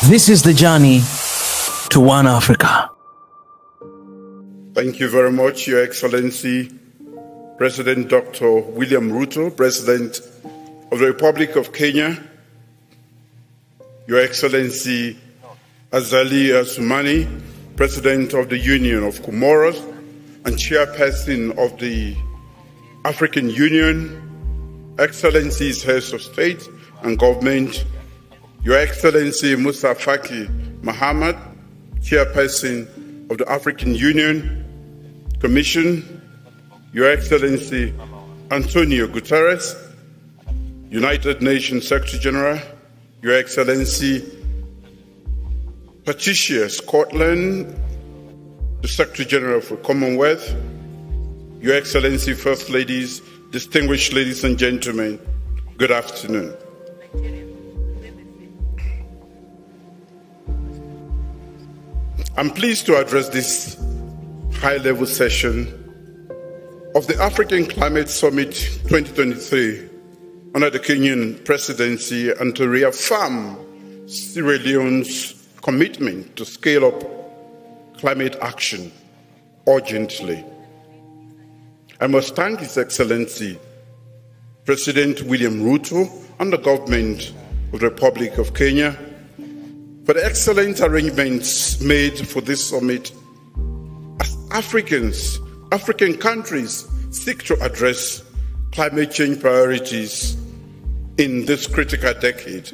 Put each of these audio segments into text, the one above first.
This is the journey to One Africa. Thank you very much, Your Excellency, President Dr. William Ruto, President of the Republic of Kenya, Your Excellency Azali Assoumani, President of the Union of Comoros and Chairperson of the African Union, Excellencies, Heads of State and Government, Your Excellency Musa Faki Mahamat, Chairperson of the African Union Commission, Your Excellency Antonio Guterres, United Nations Secretary General, Your Excellency Patricia Scotland, the Secretary General for Commonwealth, Your Excellency First Ladies, distinguished ladies and gentlemen, good afternoon. I'm pleased to address this high-level session of the African Climate Summit 2023 under the Kenyan presidency and to reaffirm Sierra Leone's commitment to scale up climate action urgently. I must thank His Excellency President William Ruto and the government of the Republic of Kenya for the excellent arrangements made for this summit as African countries seek to address climate change priorities in this critical decade.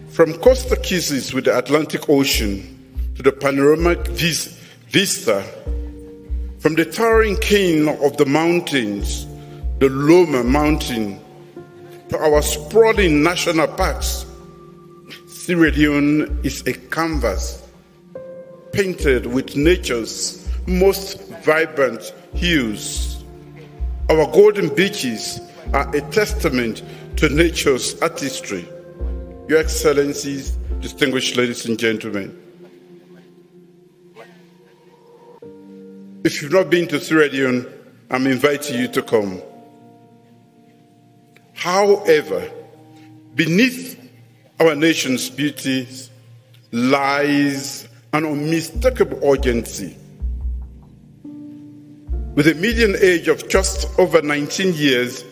From coastal kisses with the Atlantic Ocean to the panoramic vista, from the towering cane of the mountains, the Leone Mountain, to our sprawling national parks, Sierra Leone is a canvas painted with nature's most vibrant hues. Our golden beaches are a testament to nature's artistry. Your Excellencies, distinguished ladies and gentlemen, if you've not been to Sierra Leone, I'm inviting you to come. However, beneath our nation's beauties lies an unmistakable urgency. With a median age of just over 19 years,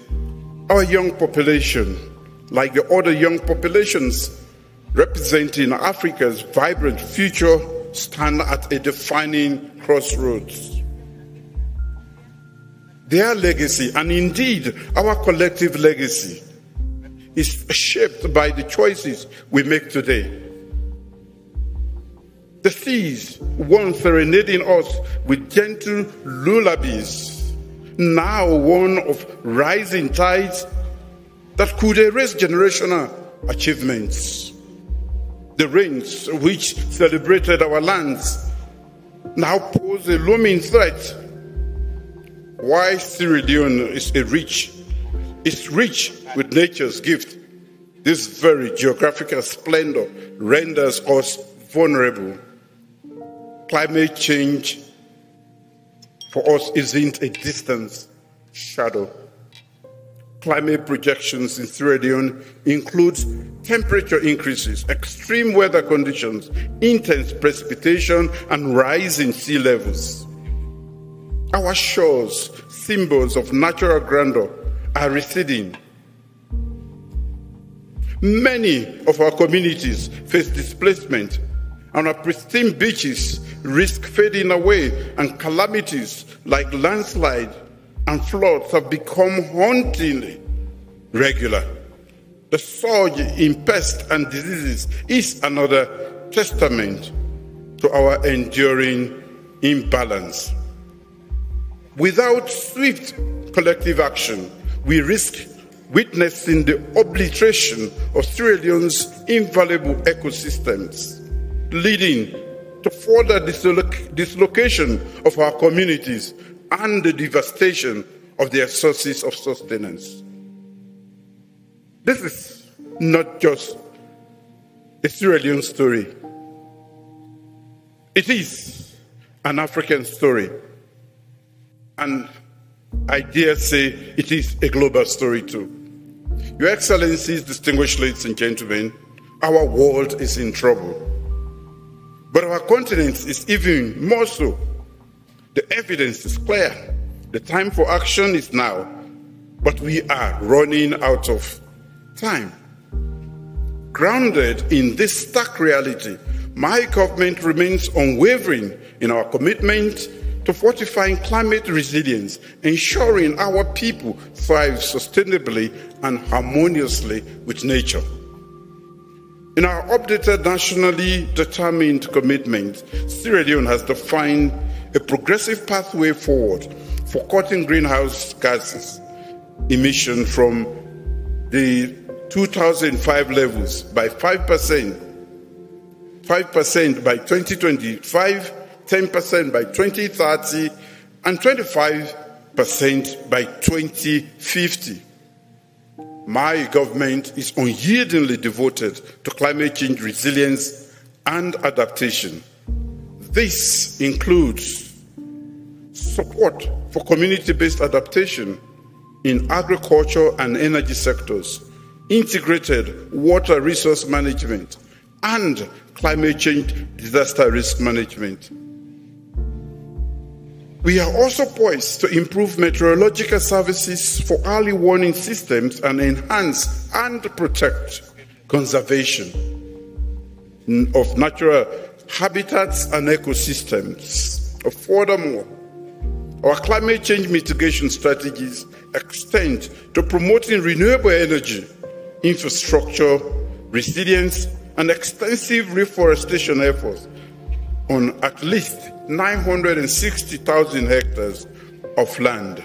our young population, like the other young populations representing Africa's vibrant future, stand at a defining crossroads. Their legacy, and indeed our collective legacy, is shaped by the choices we make today. The seas, once serenading us with gentle lullabies, now one of rising tides that could erase generational achievements. The rains which celebrated our lands now pose a looming threat. Why Sierra Leone is rich with nature's gift. This very geographical splendor renders us vulnerable. Climate change for us isn't a distant shadow. Climate projections in Sierra Leone include temperature increases, extreme weather conditions, intense precipitation, and rising sea levels. Our shores, symbols of natural grandeur, are receding. Many of our communities face displacement, and our pristine beaches risk fading away, and calamities like landslide and floods have become hauntingly regular. The surge in pests and diseases is another testament to our enduring imbalance. Without swift collective action, we risk witnessing the obliteration of Sierra Leone's invaluable ecosystems, leading to further dislocation of our communities and the devastation of their sources of sustenance. This is not just a Sierra Leone story. It is an African story. And I dare say it is a global story too. Your Excellencies, distinguished ladies and gentlemen, our world is in trouble. But our continent is even more so. The evidence is clear. The time for action is now, but we are running out of time. Grounded in this stark reality, my government remains unwavering in our commitment to fortifying climate resilience, ensuring our people thrive sustainably and harmoniously with nature. In our updated nationally determined commitment, Sierra Leone has defined a progressive pathway forward for cutting greenhouse gases emission from the 2005 levels by 5% by 2025, 10% by 2030, and 25% by 2050. My government is unyieldingly devoted to climate change resilience and adaptation. This includes support for community-based adaptation in agriculture and energy sectors, integrated water resource management, and climate change disaster risk management. We are also poised to improve meteorological services for early warning systems and enhance and protect conservation of natural habitats and ecosystems. Furthermore, our climate change mitigation strategies extend to promoting renewable energy, infrastructure, resilience, and extensive reforestation efforts on at least 960,000 hectares of land.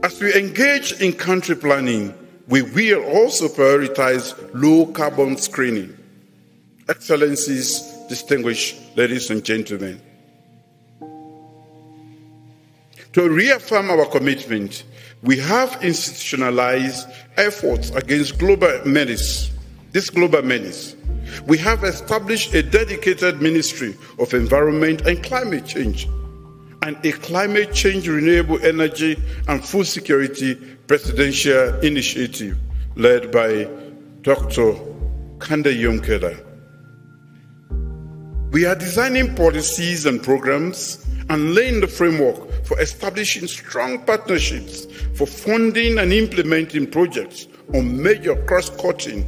As we engage in country planning, we will also prioritize low carbon screening. Excellencies, distinguished ladies and gentlemen, to reaffirm our commitment, we have institutionalized efforts against global menace. This global menace. We have established a dedicated Ministry of Environment and Climate Change and a Climate Change, Renewable Energy and Food Security Presidential Initiative led by Dr. Kande Yonkela. We are designing policies and programs and laying the framework for establishing strong partnerships for funding and implementing projects on major cross-cutting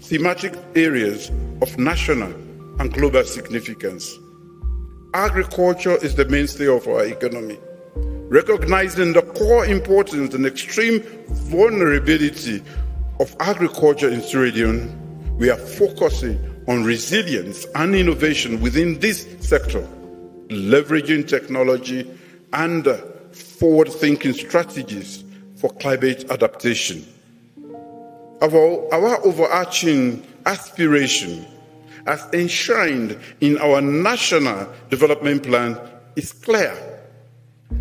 thematic areas of national and global significance. Agriculture is the mainstay of our economy. Recognizing the core importance and extreme vulnerability of agriculture in Sierra Leone, we are focusing on resilience and innovation within this sector, leveraging technology and forward-thinking strategies for climate adaptation. Our overarching aspiration, as enshrined in our National Development Plan, is clear.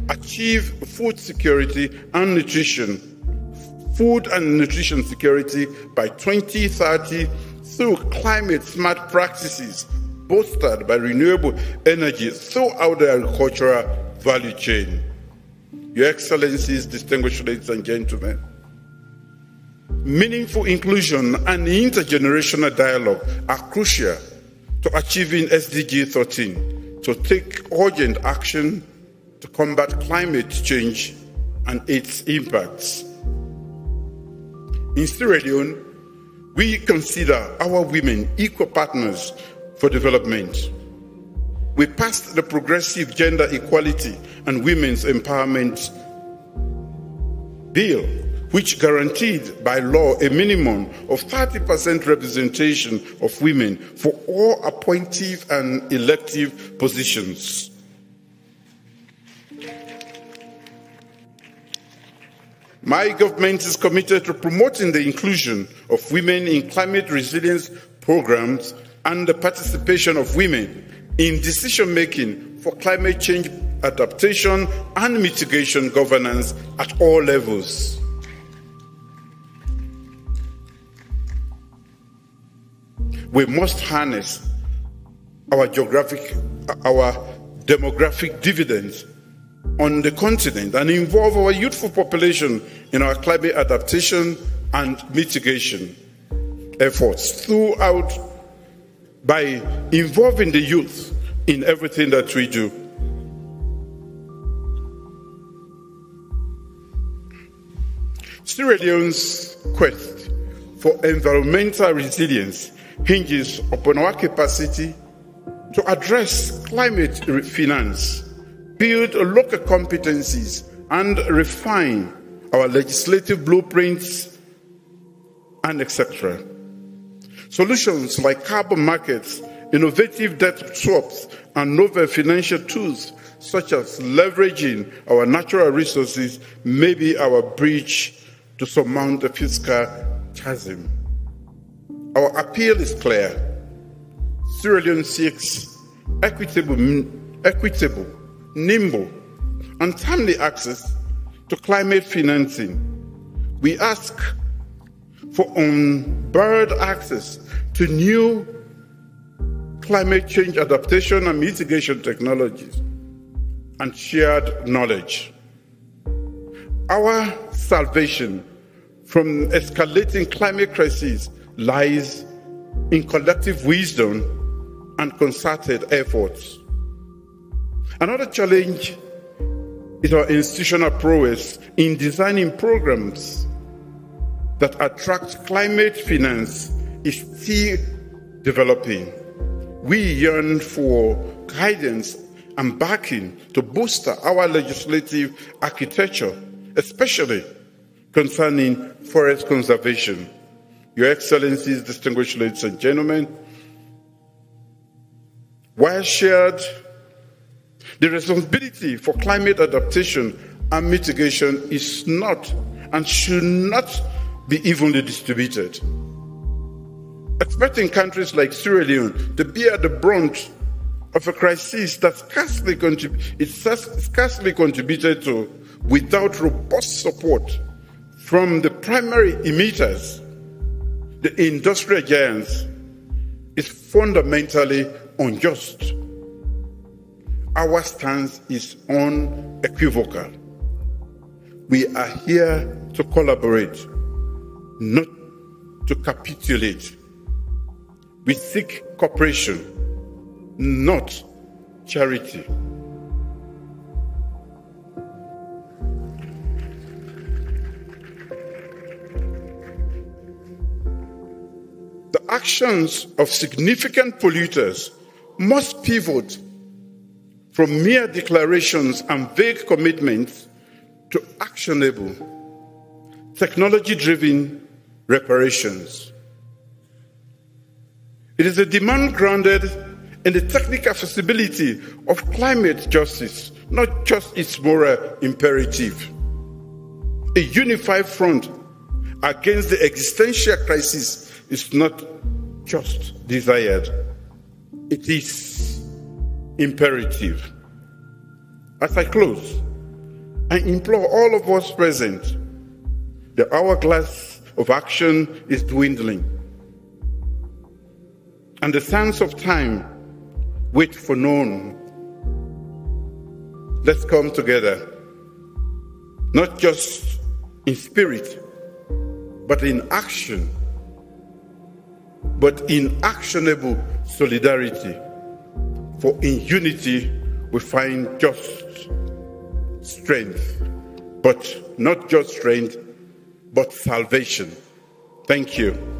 Achieve food and nutrition security by 2030 through climate-smart practices bolstered by renewable energy throughout the agricultural value chain. Your Excellencies, distinguished ladies and gentlemen, meaningful inclusion and intergenerational dialogue are crucial to achieving SDG 13, to take urgent action to combat climate change and its impacts. In Sierra Leone, we consider our women equal partners for development. We passed the Progressive Gender Equality and Women's Empowerment Bill, which guaranteed by law a minimum of 30% representation of women for all appointive and elective positions. My government is committed to promoting the inclusion of women in climate resilience programs and the participation of women in decision-making for climate change adaptation and mitigation governance at all levels. We must harness our demographic dividends on the continent and involve our youthful population in our climate adaptation and mitigation efforts throughout by involving the youth in everything that we do. Sierra Leone's quest for environmental resilience hinges upon our capacity to address climate finance, build local competencies, and refine our legislative blueprints, and etc. Solutions like carbon markets, innovative debt swaps, and novel financial tools such as leveraging our natural resources may be our bridge to surmount the fiscal chasm. Our appeal is clear. Sierra Leone seeks equitable, nimble, and timely access to climate financing. We ask for unbarred access to new climate change adaptation and mitigation technologies and shared knowledge. Our salvation from escalating climate crises lies in collective wisdom and concerted efforts. Another challenge is our institutional prowess in designing programs that attract climate finance is still developing. We yearn for guidance and backing to boost our legislative architecture, especially concerning forest conservation. Your Excellencies, distinguished ladies and gentlemen, while shared, the responsibility for climate adaptation and mitigation is not and should not be evenly distributed. Expecting countries like Sierra Leone to bear the brunt of a crisis that scarcely contributed to without robust support from the primary emitters, the industrial giants, is fundamentally unjust. Our stance is unequivocal. We are here to collaborate, not to capitulate. We seek cooperation, not charity. The actions of significant polluters must pivot from mere declarations and vague commitments to actionable, technology-driven reparations. It is a demand grounded in the technical feasibility of climate justice, not just its moral imperative. A unified front against the existential crisis is not just desired, it is imperative. As I close, I implore all of us present, the hourglass of action is dwindling, and the sands of time wait for none. Let's come together, not just in spirit, but in action, but in actionable solidarity. For in unity we find just strength, but not just strength, but salvation. Thank you.